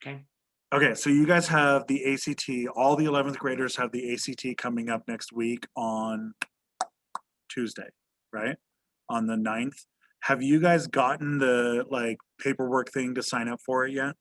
Okay. Okay, so you guys have the ACT. All the 11th graders have the ACT coming up next week on Tuesday, right? On the 9th. Have you guys gotten the like paperwork thing to sign up for it yet?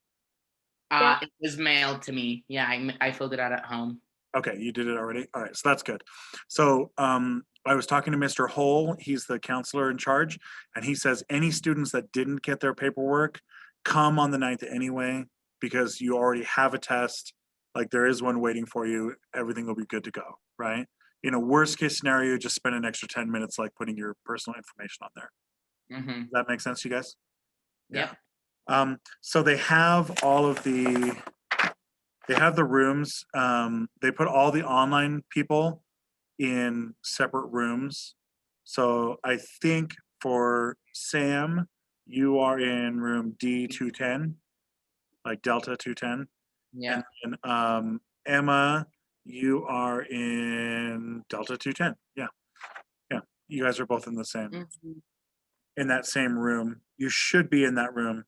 Yeah. It was mailed to me. Yeah, I filled it out at home. Okay, you did it already? All right, so that's good. So I was talking to Mr. Hole, he's the counselor in charge, and he says any students that didn't get their paperwork come on the 9th anyway, because you already have a test, like there is one waiting for you, everything will be good to go, right? In a worst case scenario, just spend an extra 10 minutes like putting your personal information on there. Mm-hmm. Does that make sense to you guys? Yeah. Yep. So they have all of they have the rooms. They put all the online people in separate rooms. So I think for Sam, you are in room D210, like Delta 210. Yeah. And then Emma, you are in Delta 210. Yeah. Yeah. You guys are both in the same Mhm. in that same room. You should be in that room.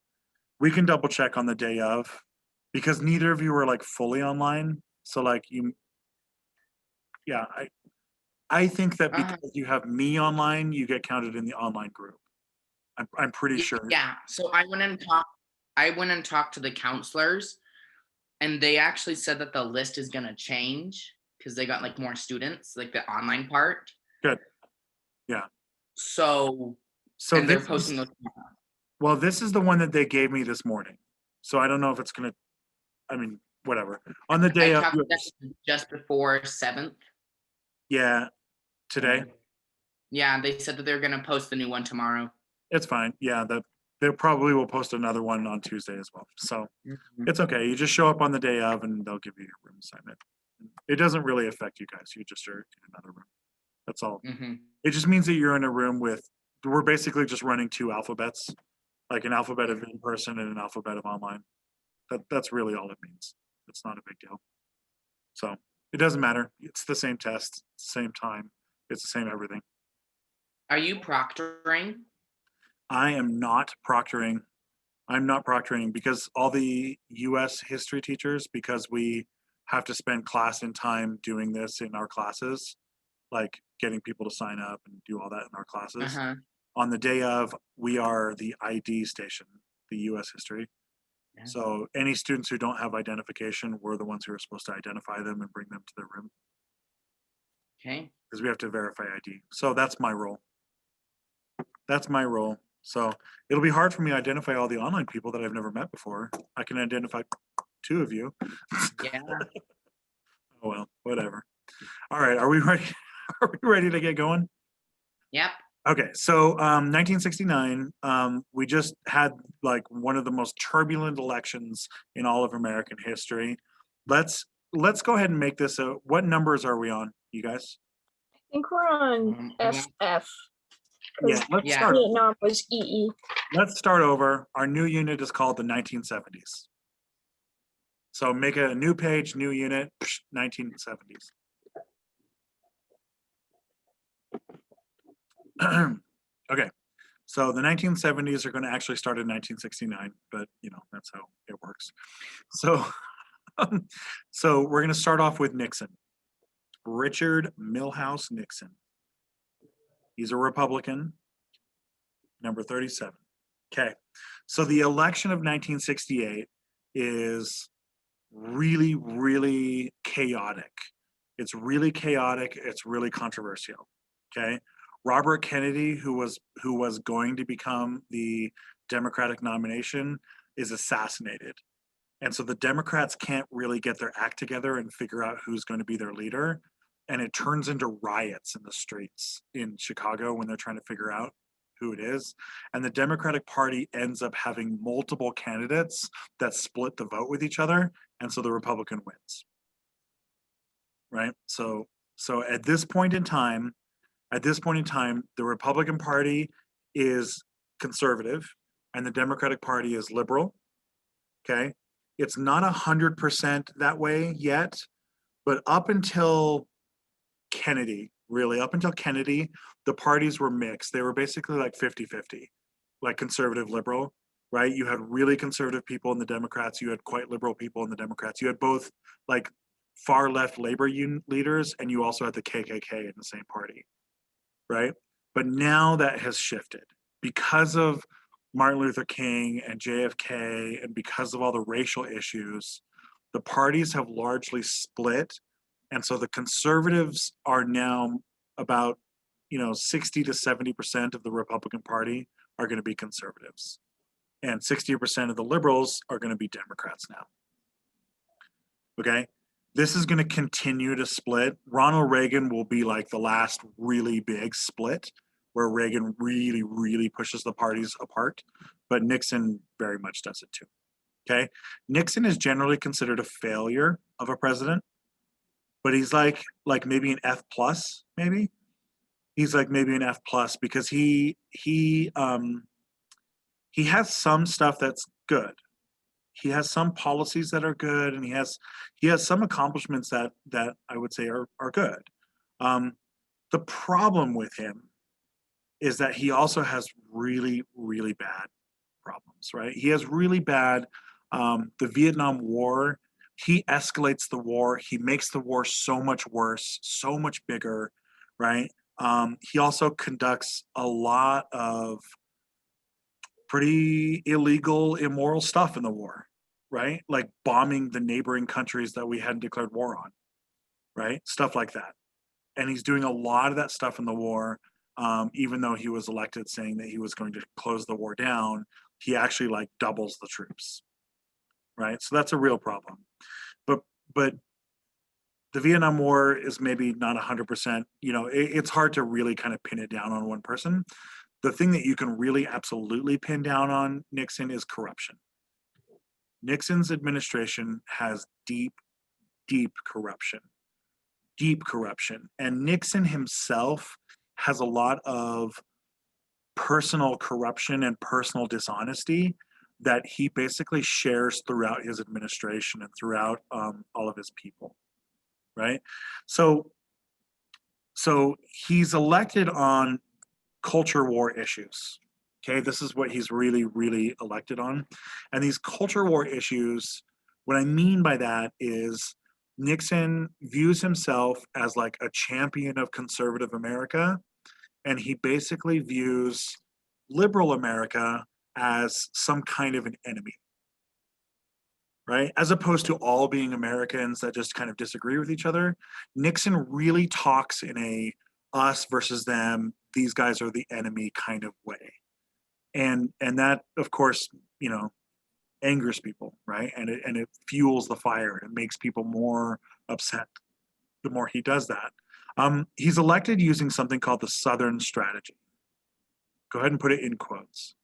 We can double check on the day of because neither of you are like fully online. So like yeah, I think that Uh, because you have me online, you get counted in the online group. I'm pretty sure. yeah. So I went and talked to the counselors, and they actually said that the list is gonna change because they got like more students, like the online part. Good. Yeah. So So and they're this posting is those. well, this is the one that they gave me this morning. So I don't know if it's gonna. I mean, whatever. On the I day of, talked to them just before 7th. yeah, today. Yeah, they said that they're gonna post the new one tomorrow. It's fine. Yeah, that they probably will post another one on Tuesday as well. So Mhm. it's okay. You just show up on the day of, and they'll give you your room assignment. It doesn't really affect you guys. You just are in another room. That's all. Mhm. It just means that you're in a room with. We're basically just running two alphabets, like an alphabet of in person and an alphabet of online. That's really all it means. It's not a big deal. So it doesn't matter. It's the same test, same time. It's the same everything. Are you proctoring? I am not proctoring. I'm not proctoring because all the US history teachers, because we have to spend class and time doing this in our classes, like getting people to sign up and do all that in our classes. Uh-huh. On the day of, we are the ID station, the US history. Yeah. So any students who don't have identification, we're the ones who are supposed to identify them and bring them to their room Okay. because we have to verify ID. So that's my role. That's my role. So it'll be hard for me to identify all the online people that I've never met before. I can identify two of you. Yeah. Oh well, whatever. All right, are we ready? Are we ready to get going? Yep. Okay, so 1969, we just had like one of the most turbulent elections in all of American history. Let's go ahead and make this a. What numbers are we on, you guys? I think we're on Yeah. FF Yeah, because let's Yeah. start. Vietnam was EE. Let's start over. Our new unit is called the 1970s. So make a new page, new unit, 1970s. Okay, so the 1970s are going to actually start in 1969, but you know that's how it works. So, so we're going to start off with Nixon, Richard Milhouse Nixon. He's a Republican, number 37. Okay, so the election of 1968 is really, really chaotic. It's really chaotic. It's really controversial. Okay, Robert Kennedy, who was going to become the Democratic nomination, is assassinated, and so the Democrats can't really get their act together and figure out who's going to be their leader, and it turns into riots in the streets in Chicago when they're trying to figure out who it is. And the Democratic Party ends up having multiple candidates that split the vote with each other, and so the Republican wins. Right? So at this point in time, the Republican Party is conservative and the Democratic Party is liberal. Okay. It's not 100% that way yet, but up until Kennedy, really, up until Kennedy, the parties were mixed. They were basically like 50-50, like conservative liberal, right? You had really conservative people in the Democrats. You had quite liberal people in the Democrats. You had both like far left labor union leaders, and you also had the KKK in the same party, right? But now that has shifted because of Martin Luther King and JFK, and because of all the racial issues, the parties have largely split. And so the conservatives are now about, 60 to 70% of the Republican Party are going to be conservatives. And 60% of the liberals are going to be Democrats now. Okay? This is going to continue to split. Ronald Reagan will be like the last really big split where Reagan really, really pushes the parties apart, but Nixon very much does it too. Okay? Nixon is generally considered a failure of a president, but he's like maybe an F plus, maybe. He's like maybe an F plus because he has some stuff that's good. He has some policies that are good, and he has some accomplishments that I would say are good. The problem with him is that he also has really, really bad problems, right? He has really bad, the Vietnam War, he escalates the war. He makes the war so much worse, so much bigger, right? He also conducts a lot of pretty illegal, immoral stuff in the war, right? Like bombing the neighboring countries that we hadn't declared war on, right? Stuff like that. And he's doing a lot of that stuff in the war, even though he was elected saying that he was going to close the war down. He actually like doubles the troops, right? So that's a real problem. But the Vietnam War is maybe not 100%. It's hard to really kind of pin it down on one person. The thing that you can really absolutely pin down on Nixon is corruption. Nixon's administration has deep, deep corruption. Deep corruption. And Nixon himself has a lot of personal corruption and personal dishonesty that he basically shares throughout his administration and throughout all of his people, right? So he's elected on culture war issues. Okay, this is what he's really, really elected on. And these culture war issues, what I mean by that is Nixon views himself as like a champion of conservative America, and he basically views liberal America as some kind of an enemy, right? As opposed to all being Americans that just kind of disagree with each other. Nixon really talks in a us versus them, these guys are the enemy kind of way. And that, of course, angers people, right? And it fuels the fire. It makes people more upset the more he does that. He's elected using something called the Southern Strategy. Go ahead and put it in quotes.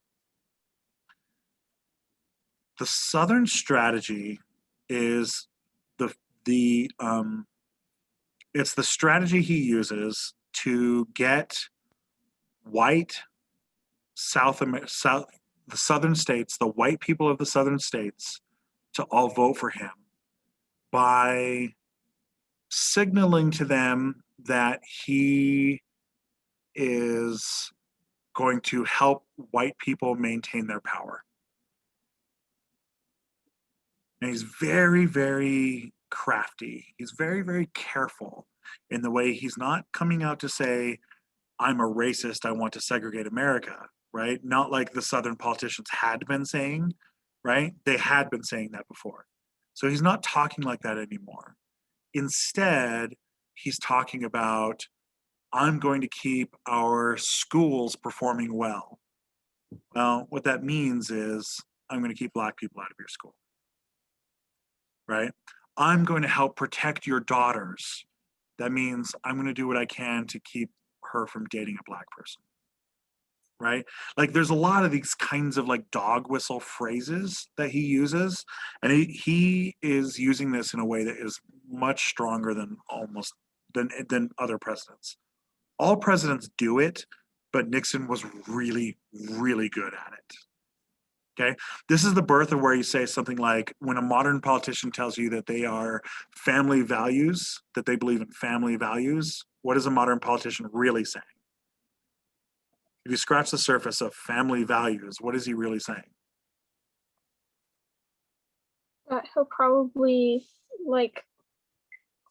The Southern Strategy is it's the strategy he uses to get white the southern states, the white people of the southern states, to all vote for him by signaling to them that he is going to help white people maintain their power. And he's very, very crafty. He's very, very careful in the way he's not coming out to say, I'm a racist, I want to segregate America, right? Not like the Southern politicians had been saying, right? They had been saying that before. So he's not talking like that anymore. Instead, he's talking about, I'm going to keep our schools performing well. Well, what that means is I'm going to keep Black people out of your school, right? I'm going to help protect your daughters. That means I'm going to do what I can to keep her from dating a Black person, right? Like there's a lot of these kinds of like dog whistle phrases that he uses, and he is using this in a way that is much stronger than other presidents. All presidents do it, but Nixon was really, really good at it. Okay, this is the birth of where you say something like, when a modern politician tells you that they are family values, that they believe in family values, what is a modern politician really saying? If you scratch the surface of family values, what is he really saying? that he'll probably like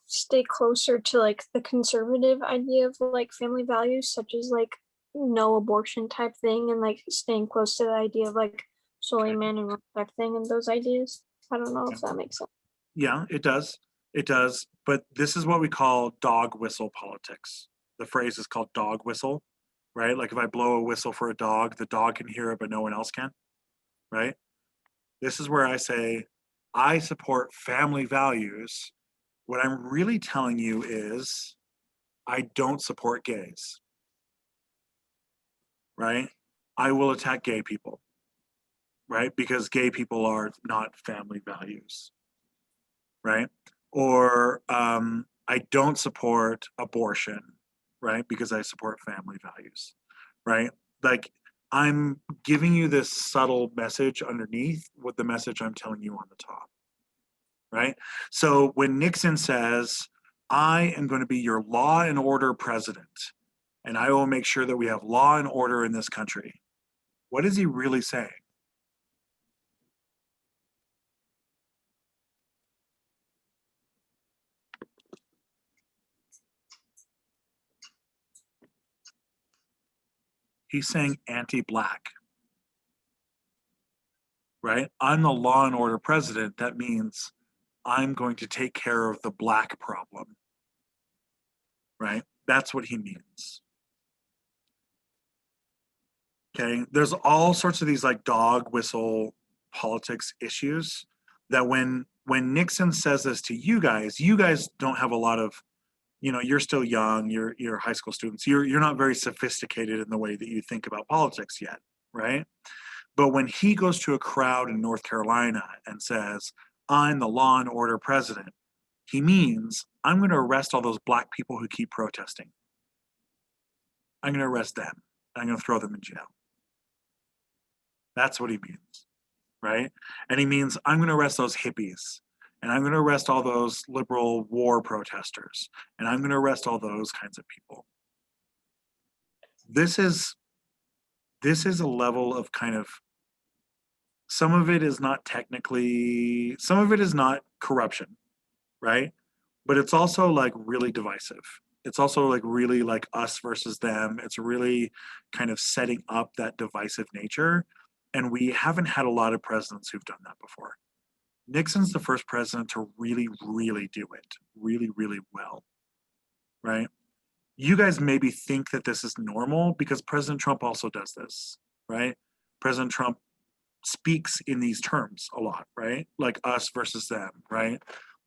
stay closer to like the conservative idea of like family values, such as like no abortion type thing, and like staying close to the idea of like solely Okay. man and respecting and those ideas. I don't know if that makes sense. Yeah, it does. It does. But this is what we call dog whistle politics. The phrase is called dog whistle, right? Like if I blow a whistle for a dog, the dog can hear it, but no one else can, right? This is where I say, I support family values. What I'm really telling you is, I don't support gays, right? I will attack gay people, right? Because gay people are not family values, right? Or I don't support abortion, right? Because I support family values, right? Like I'm giving you this subtle message underneath what the message I'm telling you on the top, right? So when Nixon says, I am going to be your law and order president, and I will make sure that we have law and order in this country, what is he really saying? He's saying anti-black, right? I'm the law and order president. That means I'm going to take care of the black problem, right? That's what he means. Okay. There's all sorts of these like dog whistle politics issues that when Nixon says this to you guys don't have a lot of, you're still young, you're high school students, you're not very sophisticated in the way that you think about politics yet, right? But when he goes to a crowd in North Carolina and says, I'm the law and order president, he means I'm going to arrest all those black people who keep protesting. I'm going to arrest them. I'm going to throw them in jail. That's what he means, right? And he means I'm going to arrest those hippies, and I'm going to arrest all those liberal war protesters, and I'm going to arrest all those kinds of people. This is a level of kind of, some of it is not technically, some of it is not corruption, right? But it's also like really divisive. It's also like really like us versus them. It's really kind of setting up that divisive nature. And we haven't had a lot of presidents who've done that before. Nixon's the first president to really, really do it really, really well, right? You guys maybe think that this is normal because President Trump also does this, right? President Trump speaks in these terms a lot, right? Like us versus them, right?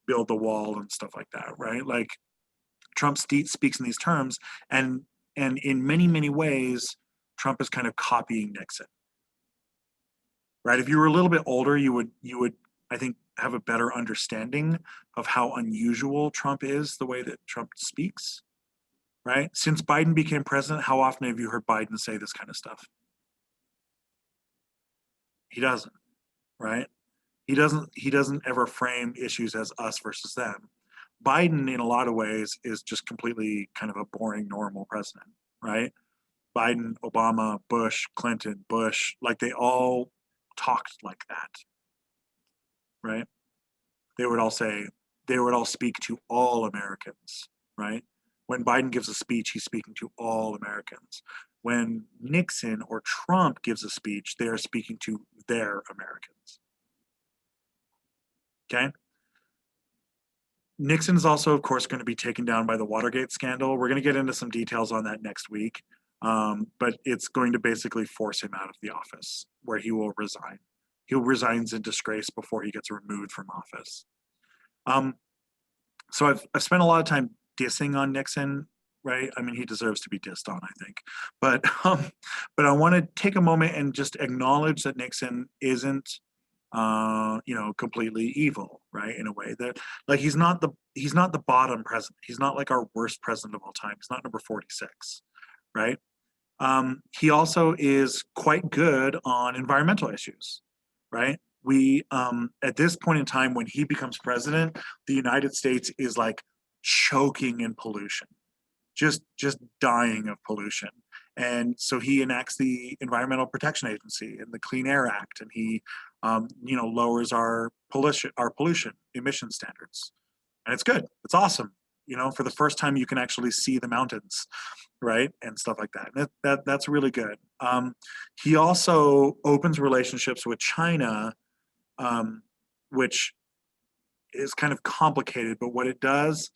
Build the wall and stuff like that, right? Like Trump speaks in these terms, and in many, many ways, Trump is kind of copying Nixon, right? If you were a little bit older, you would I think have a better understanding of how unusual Trump is, the way that Trump speaks, right? Since Biden became president, how often have you heard Biden say this kind of stuff? He doesn't, right? He doesn't ever frame issues as us versus them. Biden in a lot of ways is just completely kind of a boring normal president, right? Biden, Obama, Bush, Clinton, Bush, like they all talked like that, right? They would all speak to all Americans, right? When Biden gives a speech, he's speaking to all Americans. When Nixon or Trump gives a speech, they are speaking to their Americans. Okay? Nixon is also, of course, going to be taken down by the Watergate scandal. We're going to get into some details on that next week, but it's going to basically force him out of the office, where he will resign. He resigns in disgrace before he gets removed from office. So I've spent a lot of time dissing on Nixon, right? I mean, he deserves to be dissed on, I think. But I want to take a moment and just acknowledge that Nixon isn't completely evil, right? In a way that, like, he's not the bottom president. He's not like our worst president of all time. He's not number 46, right? He also is quite good on environmental issues, right? We at this point in time, when he becomes president, the United States is like choking in pollution, just dying of pollution. And so he enacts the Environmental Protection Agency and the Clean Air Act, and he lowers our pollution emission standards, and it's good. It's awesome. For the first time, you can actually see the mountains, right, and stuff like that. And that's really good. He also opens relationships with China, which is kind of complicated, but what it does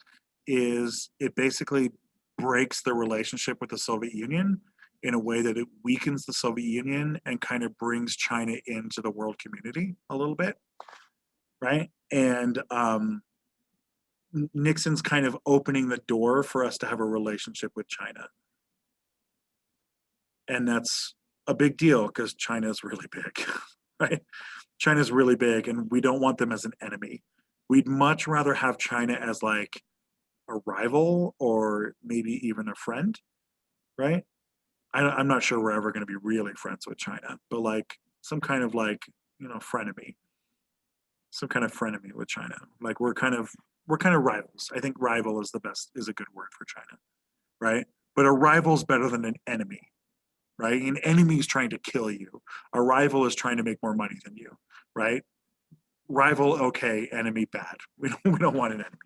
is it basically breaks the relationship with the Soviet Union in a way that it weakens the Soviet Union and kind of brings China into the world community a little bit, right? And Nixon's kind of opening the door for us to have a relationship with China. And that's a big deal because China is really big, right? China's really big and we don't want them as an enemy. We'd much rather have China as like a rival or maybe even a friend, right? I'm not sure we're ever going to be really friends with China, but like some kind of like, frenemy, some kind of frenemy with China. Like we're kind of rivals. I think rival is a good word for China, right? But a rival is better than an enemy, right? An enemy is trying to kill you. A rival is trying to make more money than you, right? Rival, okay. Enemy, bad. We don't want an enemy.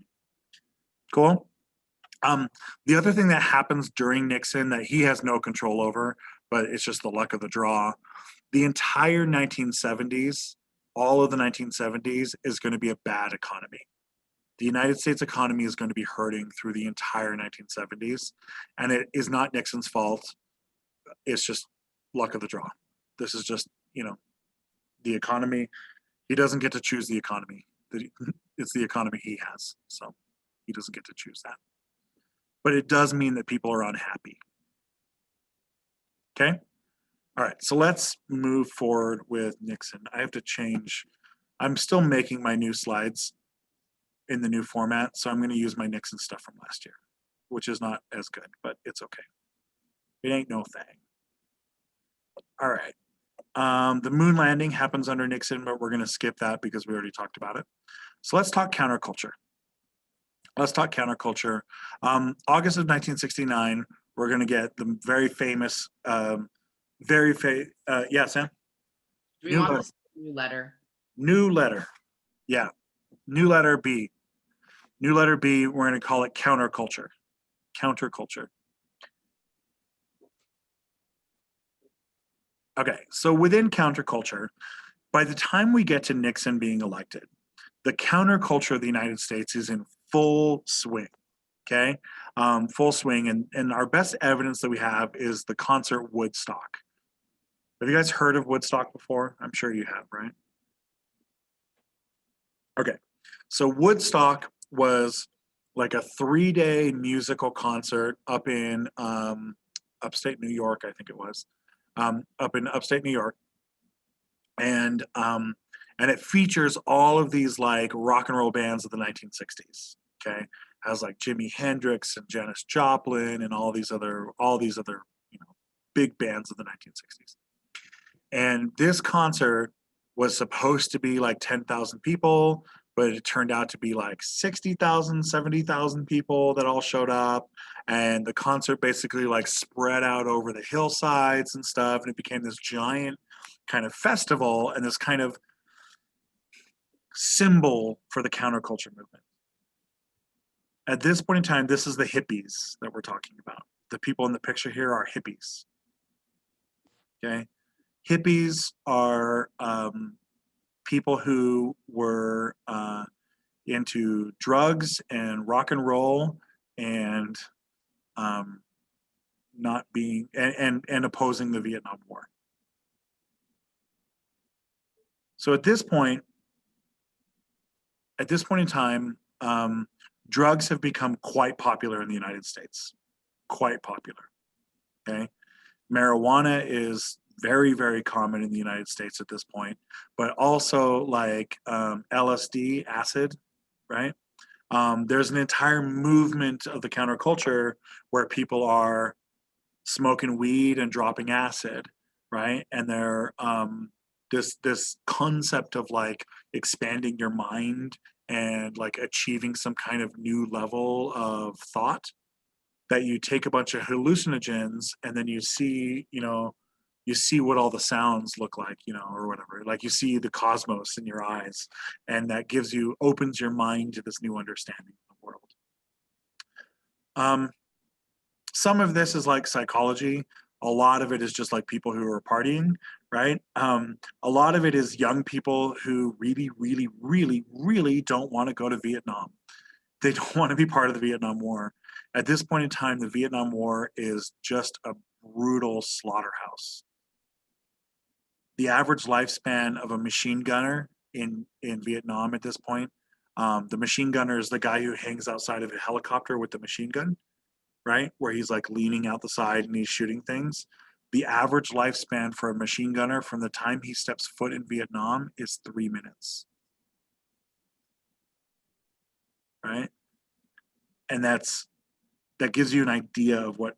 Cool. The other thing that happens during Nixon that he has no control over, but it's just the luck of the draw. The entire 1970s, all of the 1970s is going to be a bad economy. The United States economy is going to be hurting through the entire 1970s, and it is not Nixon's fault. It's just luck of the draw. This is just, the economy. He doesn't get to choose the economy. It's the economy he has, so he doesn't get to choose that. But it does mean that people are unhappy. Okay? All right, so let's move forward with Nixon. I have to change. I'm still making my new slides in the new format, so I'm going to use my Nixon stuff from last year, which is not as good, but it's okay. It ain't no thing. All right. The moon landing happens under Nixon, but we're going to skip that because we already talked about it. So let's talk counterculture. August of 1969, we're going to get the very famous, yeah, Sam? Do we want this new letter? New letter. Yeah. New letter B. New letter B, we're going to call it counterculture. Counterculture. Okay, so within counterculture, by the time we get to Nixon being elected, the counterculture of the United States is in full swing. Okay, full swing, and our best evidence that we have is the concert Woodstock. Have you guys heard of Woodstock before? I'm sure you have, right? Okay, so Woodstock was like a 3-day musical concert up in upstate New York, I think it was, up in upstate New York, and it features all of these like rock and roll bands of the 1960s. Okay, has like Jimi Hendrix and Janis Joplin and all these other big bands of the 1960s. And this concert was supposed to be like 10,000 people, but it turned out to be like 60,000, 70,000 people that all showed up. And the concert basically like spread out over the hillsides and stuff. And it became this giant kind of festival and this kind of symbol for the counterculture movement. At this point in time, this is the hippies that we're talking about. The people in the picture here are hippies. Okay? Hippies are people who were into drugs and rock and roll and not being and opposing the Vietnam War. So at this point in time, drugs have become quite popular in the United States. Quite popular. Okay. Marijuana is very, very common in the United States at this point, but also like LSD, acid, right? There's an entire movement of the counterculture where people are smoking weed and dropping acid, right? And they're this concept of like expanding your mind and like achieving some kind of new level of thought, that you take a bunch of hallucinogens and then you see, you see what all the sounds look like, or whatever. Like you see the cosmos in your eyes, and that opens your mind to this new understanding of the world. Some of this is like psychology. A lot of it is just like people who are partying, right? A lot of it is young people who really, really, really, really don't want to go to Vietnam. They don't want to be part of the Vietnam War. At this point in time, the Vietnam War is just a brutal slaughterhouse. The average lifespan of a machine gunner in Vietnam at this point, the machine gunner is the guy who hangs outside of a helicopter with the machine gun, right? Where he's like leaning out the side and he's shooting things. The average lifespan for a machine gunner from the time he steps foot in Vietnam is 3 minutes. Right? And that gives you an idea of what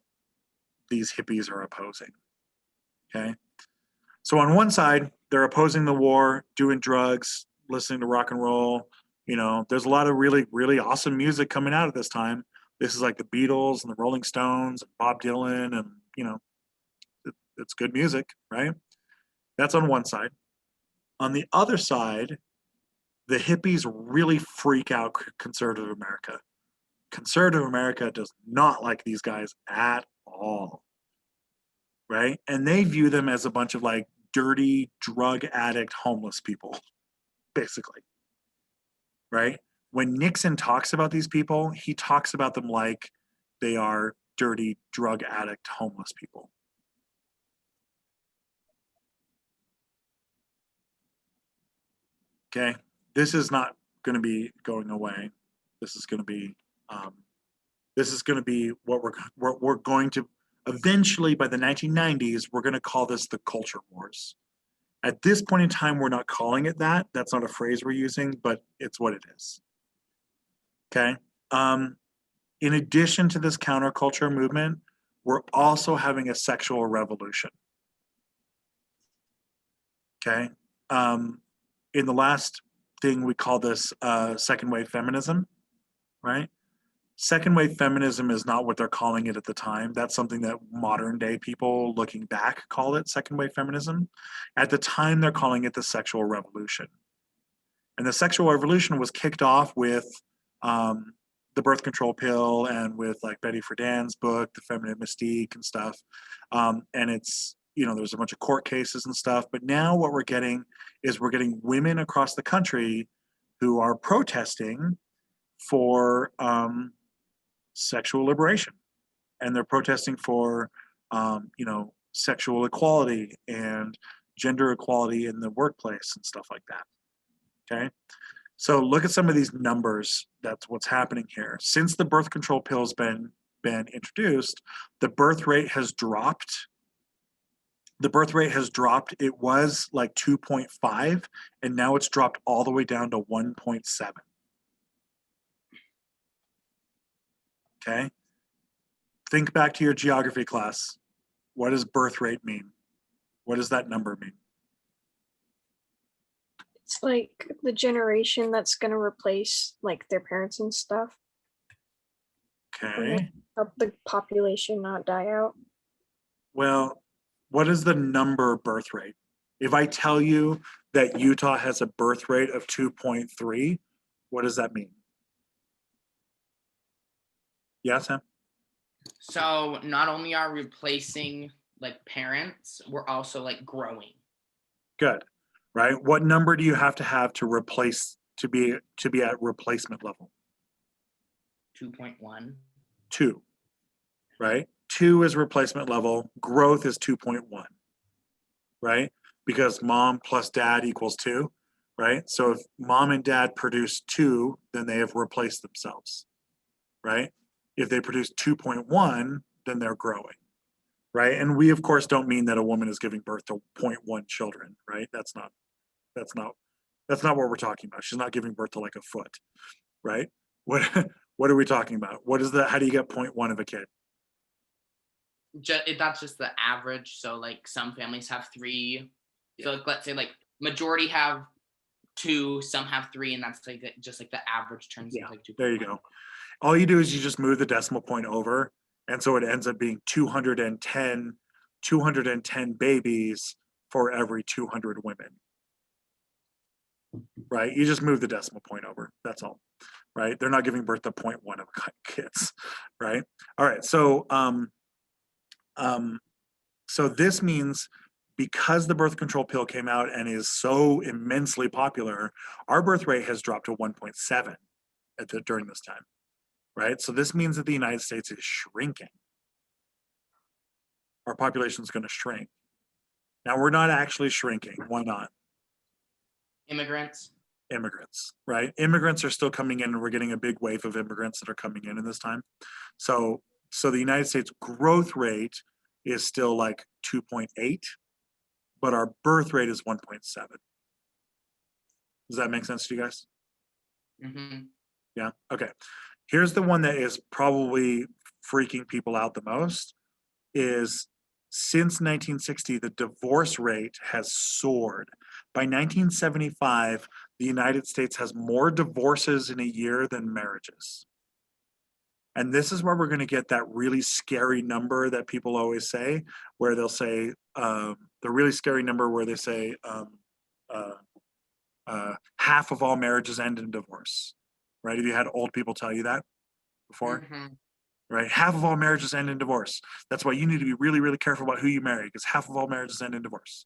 these hippies are opposing. Okay? So on one side, they're opposing the war, doing drugs, listening to rock and roll. There's a lot of really, really awesome music coming out at this time. This is like the Beatles and the Rolling Stones and Bob Dylan, and it's good music, right? That's on one side. On the other side, the hippies really freak out conservative America. Conservative America does not like these guys at all, right? And they view them as a bunch of like dirty, drug addict, homeless people, basically, right? When Nixon talks about these people, he talks about them like they are dirty, drug addict, homeless people. Okay, this is not going to be going away. This is going to be what we're going to eventually, by the 1990s, we're going to call this the culture wars. At this point in time, we're not calling it that. That's not a phrase we're using, but it's what it is. Okay. In addition to this counterculture movement, we're also having a sexual revolution. Okay. In the last thing, we call this second wave feminism, right? Second wave feminism is not what they're calling it at the time. That's something that modern day people looking back call it, second wave feminism. At the time, they're calling it the sexual revolution. And the sexual revolution was kicked off with the birth control pill and with like Betty Friedan's book, The Feminine Mystique and stuff. And it's, there's a bunch of court cases and stuff. But now what we're getting is women across the country who are protesting for sexual liberation, and they're protesting for sexual equality and gender equality in the workplace and stuff like that. Okay, so look at some of these numbers. That's what's happening here. Since the birth control pill's been introduced, the birth rate has dropped. It was like 2.5, and now it's dropped all the way down to 1.7. Okay. Think back to your geography class. What does birth rate mean? What does that number mean? It's like the generation that's going to replace like their parents and stuff. Okay. Help the population not die out. Well, what is the number birth rate? If I tell you that Utah has a birth rate of 2.3, what does that mean? Yeah, Sam? So not only are we replacing like parents, we're also like growing. Good. Right? What number do you have to replace to be at replacement level? 2.1. 2. Right? 2 is replacement level. Growth is 2.1. Right? Because mom plus dad equals 2. Right? So if mom and dad produce 2, then they have replaced themselves. Right? If they produce 2.1, then they're growing, right? And we, of course, don't mean that a woman is giving birth to 0.1 children, right? That's not what we're talking about. She's not giving birth to like a foot, right? What are we talking about? What is that? How do you get 0.1 of a kid? That's just the average. So like some families have 3. Yeah. So like, let's say like majority have 2, some have 3, and that's like just like the average turns into like 2. There you go. All you do is you just move the decimal point over, and so it ends up being 210 210 babies for every 200 women. Right? You just move the decimal point over. That's all. Right? They're not giving birth to 0.1 of kids. Right? All right. So this means because the birth control pill came out and is so immensely popular, our birth rate has dropped to 1.7 during this time. Right? So this means that the United States is shrinking. Our population is going to shrink. Now we're not actually shrinking. Why not? Immigrants. Immigrants, right? Immigrants are still coming in, and we're getting a big wave of immigrants that are coming in this time. So the United States growth rate is still like 2.8, but our birth rate is 1.7. Does that make sense to you guys? Mm-hmm. Yeah. Okay. Here's the one that is probably freaking people out the most is since 1960, the divorce rate has soared. By 1975, the United States has more divorces in a year than marriages. And this is where we're going to get that really scary number that people always say, where they'll say, the really scary number where they say half of all marriages end in divorce. Right? Have you had old people tell you that before? Mm-hmm. Right? Half of all marriages end in divorce. That's why you need to be really, really careful about who you marry, because half of all marriages end in divorce.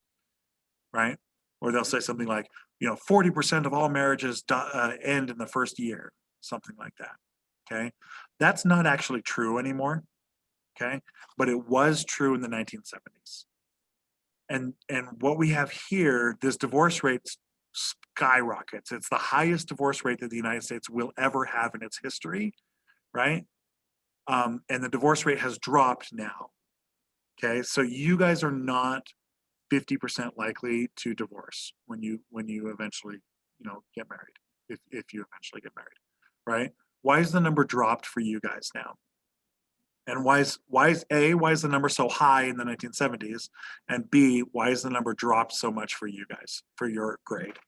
Right? Or they'll say something like, 40% of all marriages end in the first year, something like that. Okay? That's not actually true anymore. Okay? But it was true in the 1970s. And what we have here, this divorce rate skyrockets. It's the highest divorce rate that the United States will ever have in its history, right? And the divorce rate has dropped now. Okay, so you guys are not 50% likely to divorce when you eventually get married, if you eventually get married, right? Why is the number dropped for you guys now? And why is the number so high in the 1970s? And B, why is the number dropped so much for you guys, for your grade?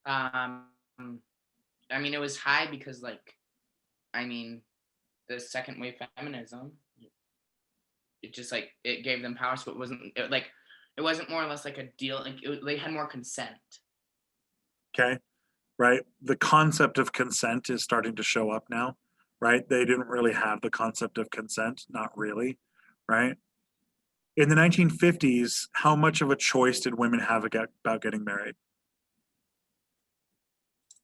I mean, it was high because, the second wave feminism, it just it gave them power, so it wasn't more or less like a deal. They had more consent. Okay, right? The concept of consent is starting to show up now, right? They didn't really have the concept of consent, not really, right? In the 1950s, how much of a choice did women have about getting married?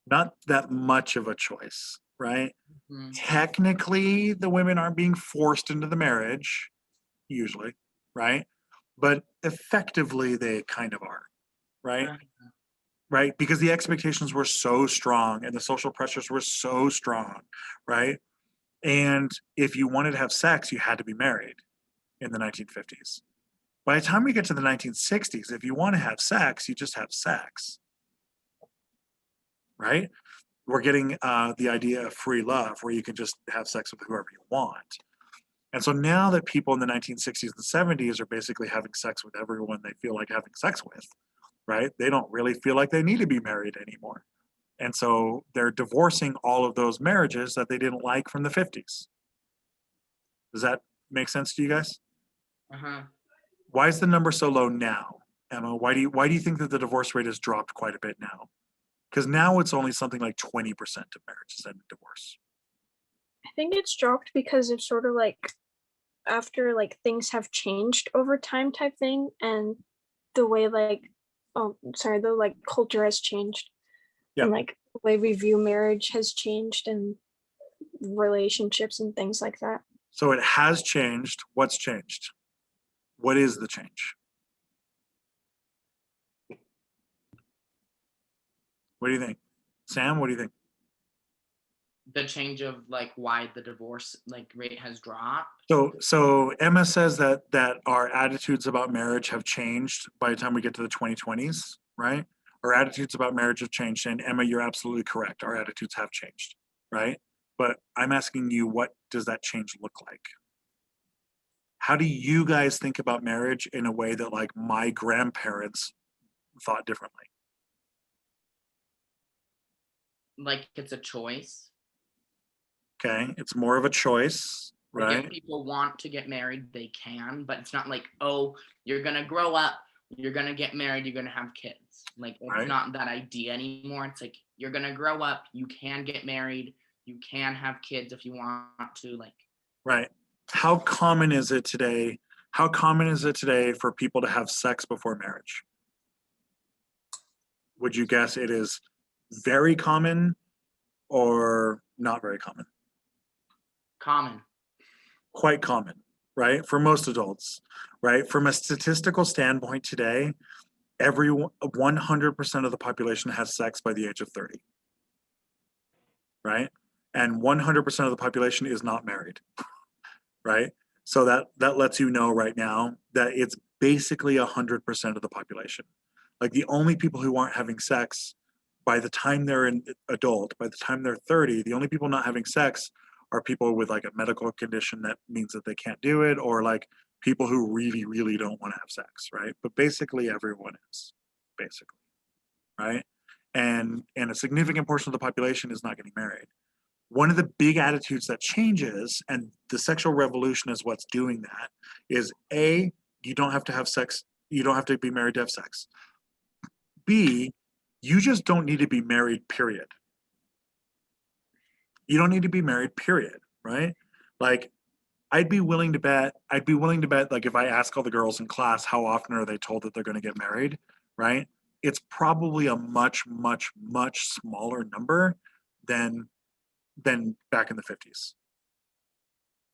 Not that much of a choice, right? Mm-hmm. Technically, the women aren't being forced into the marriage, usually, right? But effectively, they kind of are, right? Right? Because the expectations were so strong and the social pressures were so strong, right? And if you wanted to have sex, you had to be married in the 1950s. By the time we get to the 1960s, if you want to have sex, you just have sex, right? We're getting the idea of free love, where you can just have sex with whoever you want. And so now that people in the 1960s and 70s are basically having sex with everyone they feel like having sex with, right? They don't really feel like they need to be married anymore. And so they're divorcing all of those marriages that they didn't like from the 50s. Does that make sense to you guys? Uh-huh. Why is the number so low now, Emma? Why do you think that the divorce rate has dropped quite a bit now? Because now it's only something like 20% of marriages end in divorce. I think it's dropped because it's sort of after things have changed over time type thing, and the way the culture has changed. Yeah. And the way we view marriage has changed, and relationships and things like that. So it has changed. What's changed? What is the change? What do you think? Sam, what do you think? The change of why the divorce rate has dropped. So Emma says that our attitudes about marriage have changed by the time we get to the 2020s, right? Our attitudes about marriage have changed, and Emma, you're absolutely correct. Our attitudes have changed, right? But I'm asking you, what does that change look like? How do you guys think about marriage in a way that my grandparents thought differently? It's a choice. Okay, it's more of a choice, Like right? if people want to get married, they can, but it's not like, oh, you're gonna grow up, you're gonna get married, you're gonna have kids. Like it's Right. not that idea anymore. It's like you're gonna grow up, you can get married, you can have kids if you want to. Like Right. How common is it today? How common is it today for people to have sex before marriage? Would you guess it is very common or not very common? common. Quite common, right? For most adults, right? From a statistical standpoint today, 100% of the population has sex by the age of 30, right? And 100% of the population is not married, right? So that lets you know right now that it's basically 100% of the population. Like the only people who aren't having sex by the time they're an adult, by the time they're 30, the only people not having sex are people with like a medical condition that means that they can't do it, or like people who really, really don't want to have sex, right? But basically everyone is, basically, right? And a significant portion of the population is not getting married. One of the big attitudes that changes, and the sexual revolution is what's doing that, is A, you don't have to have sex, you don't have to be married to have sex. B, you just don't need to be married, period. You don't need to be married, period, right? Like, I'd be willing to bet, like if I ask all the girls in class how often are they told that they're going to get married, right? It's probably a much, much, much smaller number than back in the 50s,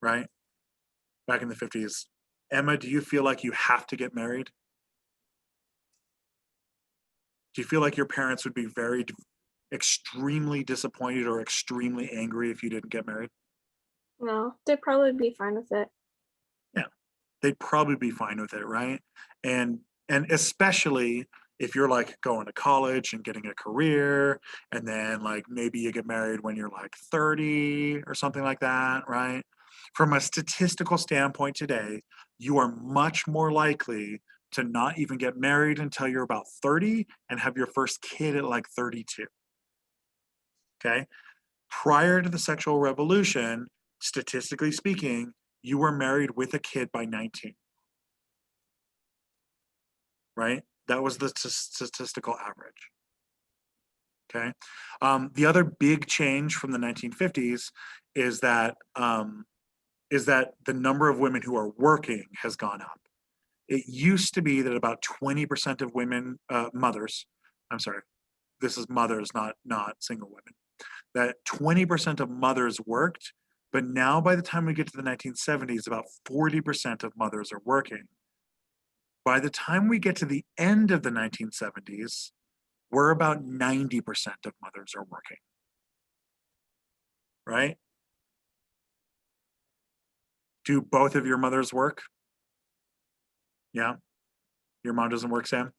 right? Back in the 50s. Emma, do you feel like you have to get married? Do you feel like your parents would be very extremely disappointed or extremely angry if you didn't get married? No, they'd probably be fine with it. Yeah, they'd probably be fine with it, right? And especially if you're like going to college and getting a career, and then like maybe you get married when you're like 30 or something like that, right? From a statistical standpoint today, you are much more likely to not even get married until you're about 30 and have your first kid at like 32. Okay. Prior to the sexual revolution, statistically speaking, you were married with a kid by 19, right? That was the statistical average. Okay. The other big change from the 1950s is that the number of women who are working has gone up. It used to be that about 20% of women, mothers, I'm sorry, this is mothers, not single women, that 20% of mothers worked, but now by the time we get to the 1970s, about 40% of mothers are working. By the time we get to the end of the 1970s, we're about 90% of mothers are working, right? Do both of your mothers work? Yeah. Your mom doesn't work, Sam?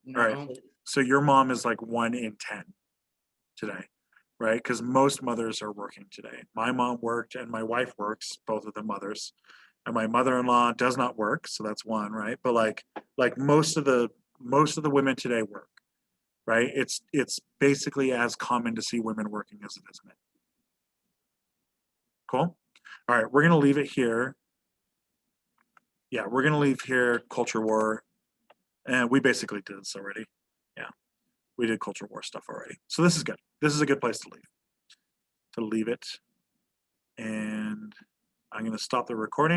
All right. No. So your mom is like 1 in 10 today, right? Because most mothers are working today. My mom worked and my wife works, both of them mothers. And my mother-in-law does not work, so that's one, right? But like most of the women today work, right? It's basically as common to see women working as it is men. Cool. All right, we're gonna leave it here. Yeah, we're gonna leave here culture war, and we basically did this already. Yeah, we did culture war stuff already, so this is good. This is a good place to leave it. And I'm gonna stop the recording.